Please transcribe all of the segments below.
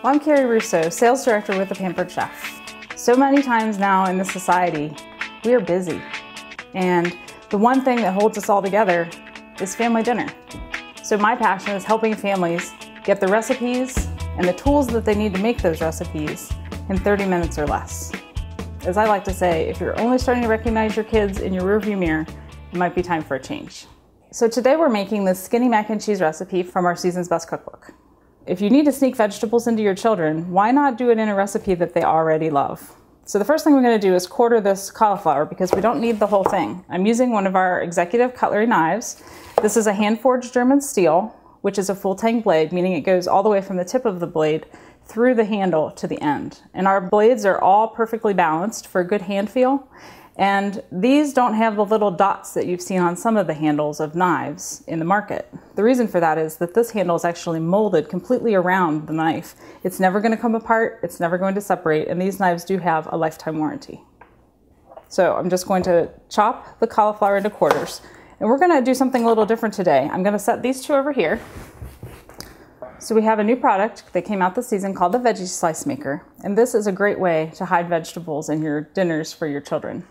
Well, I'm Kari Russo, Sales Director with the Pampered Chef. So many times now in this society, we are busy. And the one thing that holds us all together is family dinner. So my passion is helping families get the recipes and the tools that they need to make those recipes in 30 minutes or less. As I like to say, if you're only starting to recognize your kids in your rearview mirror, it might be time for a change. So today we're making this skinny mac and cheese recipe from our Season's Best cookbook. If you need to sneak vegetables into your children, why not do it in a recipe that they already love? So the first thing we're going to do is quarter this cauliflower because we don't need the whole thing. I'm using one of our executive cutlery knives. This is a hand-forged German steel, which is a full-tang blade, meaning it goes all the way from the tip of the blade through the handle to the end. And our blades are all perfectly balanced for a good hand feel. And these don't have the little dots that you've seen on some of the handles of knives in the market. The reason for that is that this handle is actually molded completely around the knife. It's never going to come apart, it's never going to separate, and these knives do have a lifetime warranty. So I'm just going to chop the cauliflower into quarters. And we're going to do something a little different today. I'm going to set these two over here. So we have a new product that came out this season called the Veggie Slice Maker. And this is a great way to hide vegetables in your dinners for your children.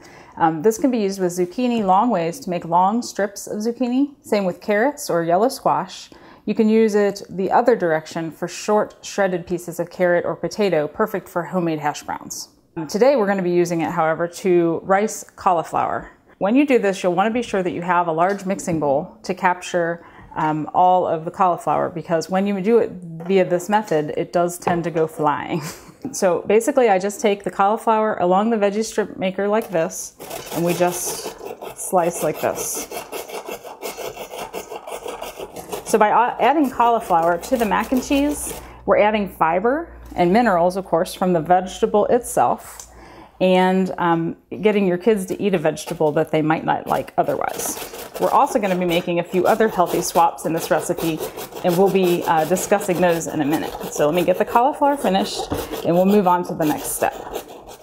This can be used with zucchini long ways to make long strips of zucchini. Same with carrots or yellow squash. You can use it the other direction for short shredded pieces of carrot or potato, perfect for homemade hash browns. Today we're going to be using it, however, to rice cauliflower. When you do this, you'll want to be sure that you have a large mixing bowl to capture all of the cauliflower, because when you do it via this method, it does tend to go flying. So basically I just take the cauliflower along the veggie strip maker like this, and we just slice like this. So by adding cauliflower to the mac and cheese, we're adding fiber and minerals, of course, from the vegetable itself, and getting your kids to eat a vegetable that they might not like otherwise. We're also going to be making a few other healthy swaps in this recipe, and we'll be discussing those in a minute. So let me get the cauliflower finished, and we'll move on to the next step.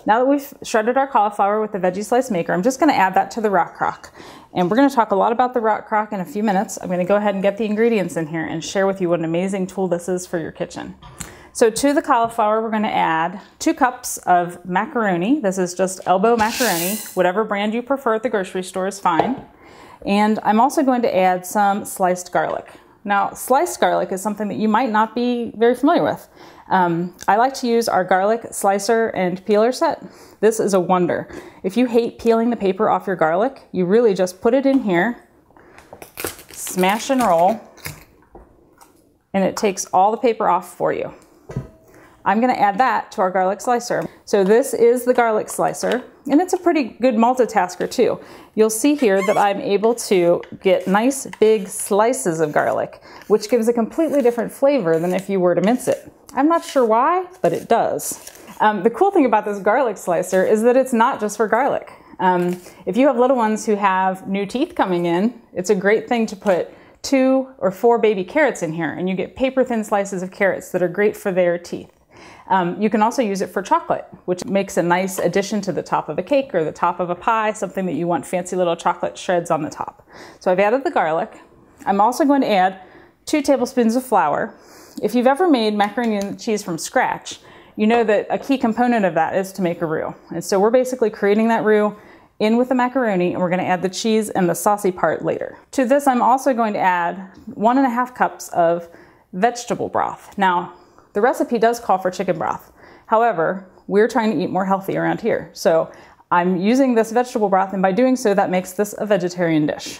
Now that we've shredded our cauliflower with the Veggie Slice Maker, I'm just going to add that to the rock crock. And we're going to talk a lot about the rock crock in a few minutes. I'm going to go ahead and get the ingredients in here and share with you what an amazing tool this is for your kitchen. So to the cauliflower, we're going to add 2 cups of macaroni. This is just elbow macaroni. Whatever brand you prefer at the grocery store is fine. And I'm also going to add some sliced garlic. Now, sliced garlic is something that you might not be very familiar with. I like to use our garlic slicer and peeler set. This is a wonder. If you hate peeling the paper off your garlic, you really just put it in here, smash and roll, and it takes all the paper off for you. I'm going to add that to our garlic slicer. So this is the garlic slicer, and it's a pretty good multitasker too. You'll see here that I'm able to get nice big slices of garlic, which gives a completely different flavor than if you were to mince it. I'm not sure why, but it does. The cool thing about this garlic slicer is that it's not just for garlic. If you have little ones who have new teeth coming in, it's a great thing to put 2 or 4 baby carrots in here, and you get paper thin slices of carrots that are great for their teeth. You can also use it for chocolate, which makes a nice addition to the top of a cake or the top of a pie, something that you want fancy little chocolate shreds on the top. So I've added the garlic. I'm also going to add 2 tablespoons of flour. If you've ever made macaroni and cheese from scratch, you know that a key component of that is to make a roux. And so we're basically creating that roux in with the macaroni, and we're going to add the cheese and the saucy part later. To this, I'm also going to add 1.5 cups of vegetable broth. Now, the recipe does call for chicken broth. However, we're trying to eat more healthy around here. So I'm using this vegetable broth, and by doing so, that makes this a vegetarian dish.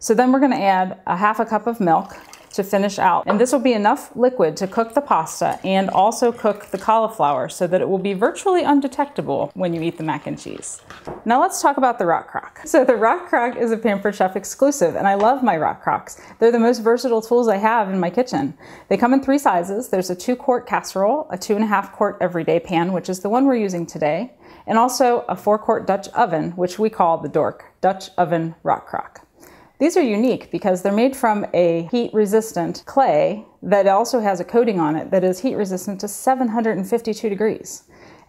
So then we're going to add 1/2 cup of milk to finish out. And this will be enough liquid to cook the pasta and also cook the cauliflower so that it will be virtually undetectable when you eat the mac and cheese. Now let's talk about the rock crock. So the rock crock is a Pampered Chef exclusive, and I love my rock crocks. They're the most versatile tools I have in my kitchen. They come in 3 sizes. There's a 2-quart casserole, a 2.5-quart everyday pan, which is the one we're using today, and also a 4-quart Dutch oven, which we call the DORK, Dutch Oven Rock Crock. These are unique because they're made from a heat-resistant clay that also has a coating on it that is heat-resistant to 752 degrees.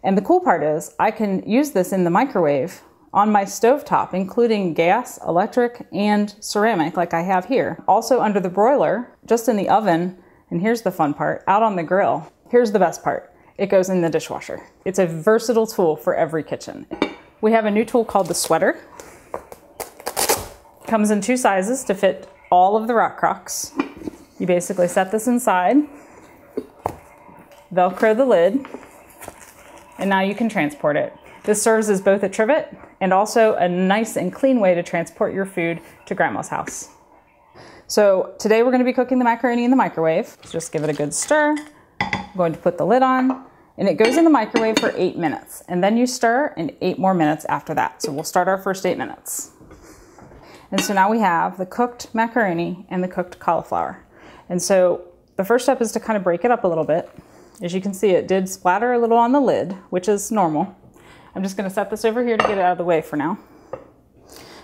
And the cool part is I can use this in the microwave on my stovetop, including gas, electric, and ceramic like I have here. Also under the broiler, just in the oven, And here's the fun part, out on the grill. Here's the best part, it goes in the dishwasher. It's a versatile tool for every kitchen. We have a new tool called the sweater. Comes in 2 sizes to fit all of the rock crocks. You basically set this inside, Velcro the lid, and now you can transport it. This serves as both a trivet and also a nice and clean way to transport your food to grandma's house. So today we're going to be cooking the macaroni in the microwave. Just give it a good stir. I'm going to put the lid on, and it goes in the microwave for 8 minutes, and then you stir and 8 more minutes after that. So we'll start our first 8 minutes. And so now we have the cooked macaroni and the cooked cauliflower. And so the first step is to kind of break it up a little bit. As you can see, it did splatter a little on the lid, which is normal. I'm just going to set this over here to get it out of the way for now.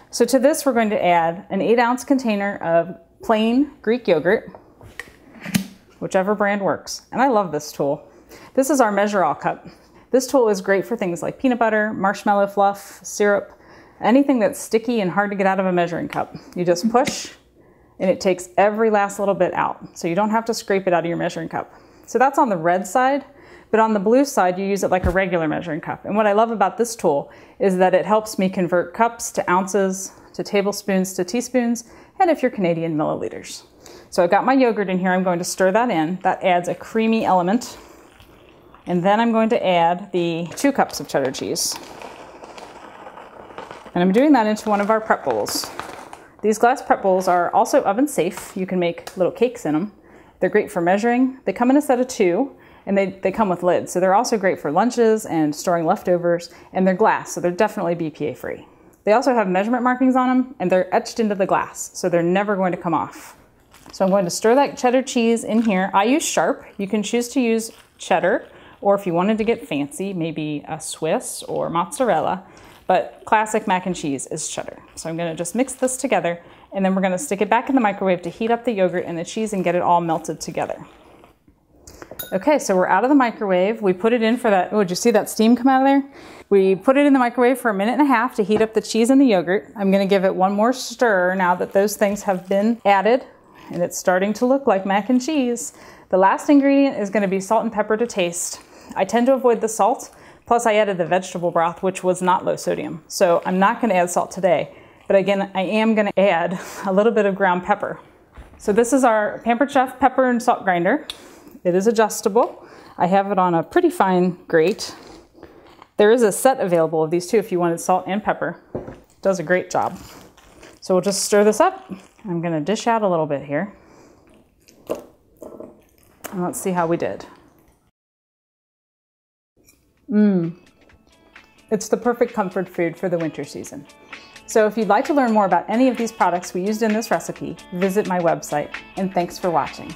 So to this, we're going to add an 8-ounce container of plain Greek yogurt, whichever brand works. And I love this tool. This is our Measure All cup. This tool is great for things like peanut butter, marshmallow fluff, syrup, anything that's sticky and hard to get out of a measuring cup. You just push and it takes every last little bit out. So you don't have to scrape it out of your measuring cup. So that's on the red side, but on the blue side, you use it like a regular measuring cup. And what I love about this tool is that it helps me convert cups to ounces, to tablespoons, to teaspoons, and if you're Canadian, milliliters. So I've got my yogurt in here. I'm going to stir that in. That adds a creamy element. And then I'm going to add the 2 cups of cheddar cheese. And I'm doing that into one of our prep bowls. These glass prep bowls are also oven safe. You can make little cakes in them. They're great for measuring. They come in a set of 2, and they come with lids. So they're also great for lunches and storing leftovers, and they're glass, so they're definitely BPA free. They also have measurement markings on them, and they're etched into the glass, so they're never going to come off. So I'm going to stir that cheddar cheese in here. I use sharp. You can choose to use cheddar, or if you wanted to get fancy, maybe a Swiss or mozzarella, but classic mac and cheese is cheddar. So I'm going to just mix this together, and then we're going to stick it back in the microwave to heat up the yogurt and the cheese and get it all melted together. Okay, so we're out of the microwave. We put it in for that, oh, did you see that steam come out of there? We put it in the microwave for 1.5 minutes to heat up the cheese and the yogurt. I'm gonna give it one more stir now that those things have been added, and it's starting to look like mac and cheese. The last ingredient is gonna be salt and pepper to taste. I tend to avoid the salt, plus I added the vegetable broth, which was not low sodium. So I'm not gonna add salt today, but again, I am gonna add a little bit of ground pepper. So this is our Pampered Chef pepper and salt grinder. It is adjustable. I have it on a pretty fine grate. There is a set available of these too if you wanted salt and pepper. It does a great job. So we'll just stir this up. I'm gonna dish out a little bit here. And let's see how we did. It's the perfect comfort food for the winter season. So if you'd like to learn more about any of these products we used in this recipe, visit my website, and thanks for watching.